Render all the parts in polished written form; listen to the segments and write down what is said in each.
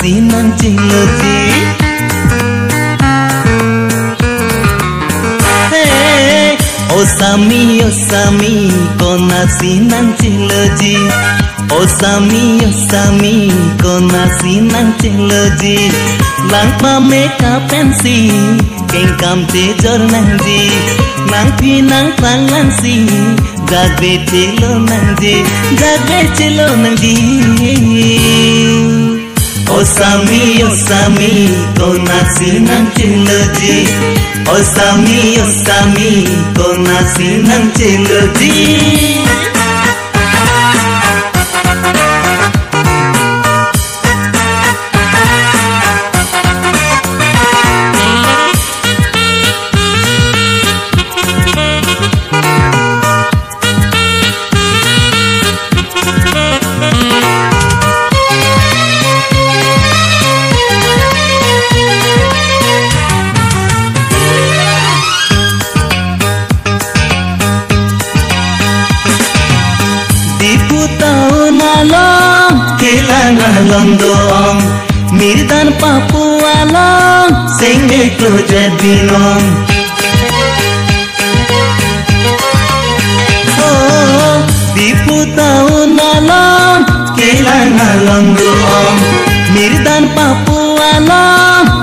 nasi nang ciloji. Hey, osami ko nasi nang ciloji. Osami ko nasi nang ciloji. Lang pa meka pensi keng kam te jor nang ji. Nang pi nang tangan si jagbe chilo nang ji. Jagbe chilo nang ji. Osami ko nasi nang ciloji. Osami ko nasi nang ciloji. London, Mirdan Papua, sing it to Jedinon. Oh, Diputaun along, Kelana London, Mirdan Papua,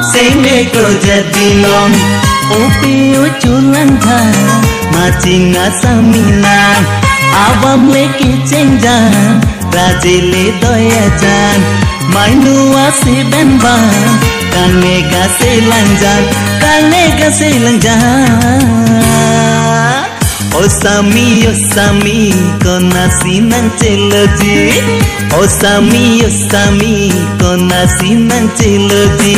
sing it to Jedinon. Opio Chulanga, Machinga Samina, Abam Leki Chenjan. Rajile doya jan, mainua si benba, kane gase lanjan. Osami ko nasi nang ciloji. Osami ko nasi nang ciloji.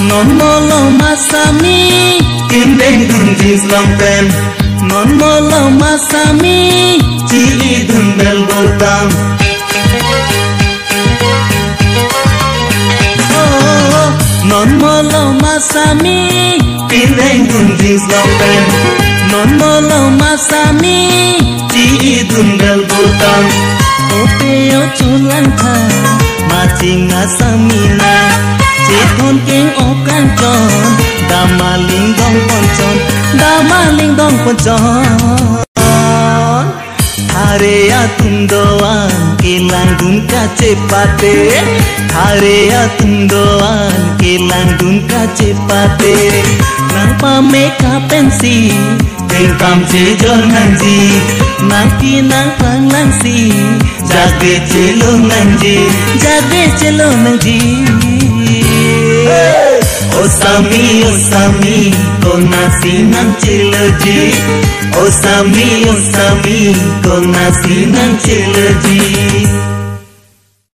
Non molo masami, kindeng dun jeans long pant. Non molo masami, chili dun bel bottom. Oh, non molo masami, kindeng dun jeans long pant. Non molo masami, chili dun bel bottom. Opeo chulangka, macing asamina. Cithon king okan chon, damaling dong ponchon. Hare atundoan kilang dun kace pate. Hare atundoan kilang dun kace pate. Nang pameka pensi, tengkam cejol nanji. Nang pinang panglangsi, jagbe celo nanji. Osami ko nasi nang ciloji. Osami ko nasi nang ciloji.